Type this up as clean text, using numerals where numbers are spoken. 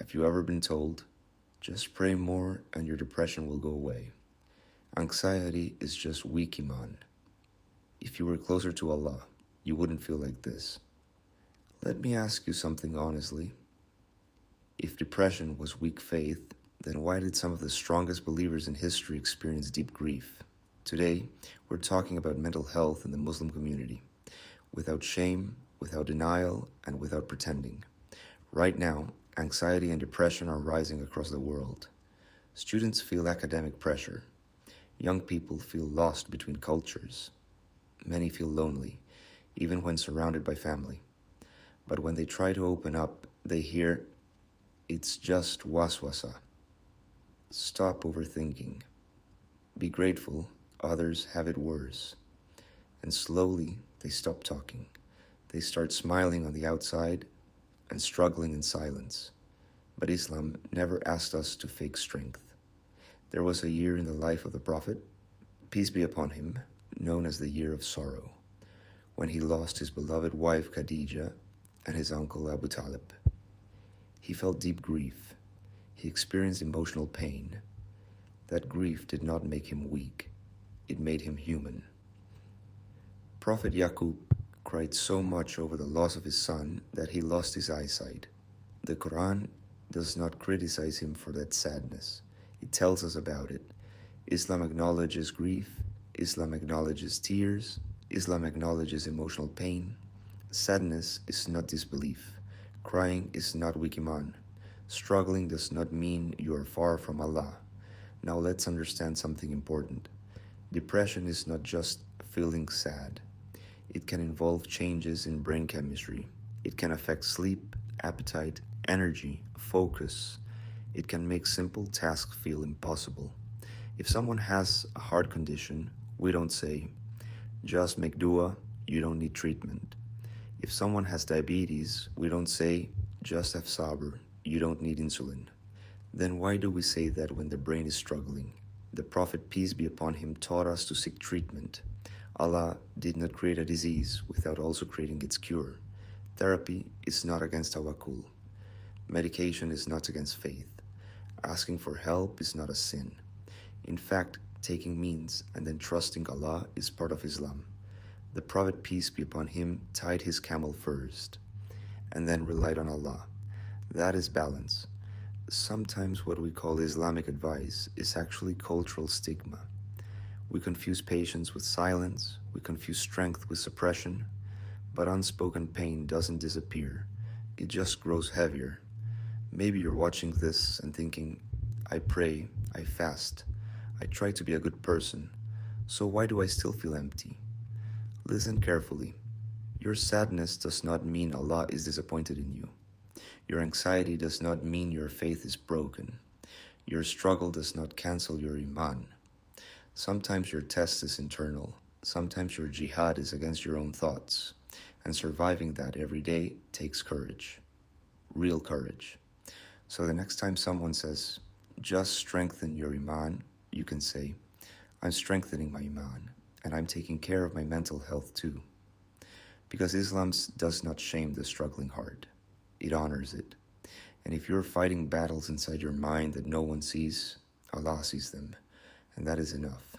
Have you ever been told, just pray more and your depression will go away? Anxiety is just weak Imaan. If you were closer to Allah, you wouldn't feel like this. Let me ask you something honestly. If depression was weak faith, then why did some of the strongest believers in history experience deep grief? Today, we're talking about mental health in the Muslim community, without shame, without denial, and without pretending. Right now, anxiety and depression are rising across the world. Students feel academic pressure. Young people feel lost between cultures. Many feel lonely, even when surrounded by family. But when they try to open up, they hear, it's just waswasa. Stop overthinking. Be grateful, others have it worse. And slowly, they stop talking. They start smiling on the outside and struggling in silence. But Islam never asked us to fake strength. There was a year in the life of the Prophet, peace be upon him, known as the Year of Sorrow, when he lost his beloved wife Khadija and his uncle Abu Talib. He felt deep grief. He experienced emotional pain. That grief did not make him weak. It made him human. Prophet Yaqub cried so much over the loss of his son that he lost his eyesight. The Quran does not criticize him for that sadness. It tells us about it. Islam acknowledges grief. Islam acknowledges tears. Islam acknowledges emotional pain. Sadness is not disbelief. Crying is not weak iman. Struggling does not mean you are far from Allah. Now let's understand something important. Depression is not just feeling sad. It can involve changes in brain chemistry. It can affect sleep, appetite, energy, focus. It can make simple tasks feel impossible. If someone has a heart condition, we don't say, just make dua, you don't need treatment. If someone has diabetes, we don't say, just have sabr, you don't need insulin. Then why do we say that when the brain is struggling? The Prophet, peace be upon him, taught us to seek treatment. Allah did not create a disease without also creating its cure. Therapy is not against tawakkul. Medication is not against faith. Asking for help is not a sin. In fact, taking means and then trusting Allah is part of Islam. The Prophet, peace be upon him, tied his camel first and then relied on Allah. That is balance. Sometimes what we call Islamic advice is actually cultural stigma. We confuse patience with silence, we confuse strength with suppression, but unspoken pain doesn't disappear, it just grows heavier. Maybe you're watching this and thinking, I pray, I fast, I try to be a good person, so why do I still feel empty? Listen carefully. Your sadness does not mean Allah is disappointed in you. Your anxiety does not mean your faith is broken. Your struggle does not cancel your Iman. Sometimes your test is internal. Sometimes your jihad is against your own thoughts. And surviving that every day takes courage. Real courage. So the next time someone says, just strengthen your Iman, you can say, I'm strengthening my Iman, and I'm taking care of my mental health too. Because Islam does not shame the struggling heart. It honors it. And if you're fighting battles inside your mind that no one sees, Allah sees them. And that is enough.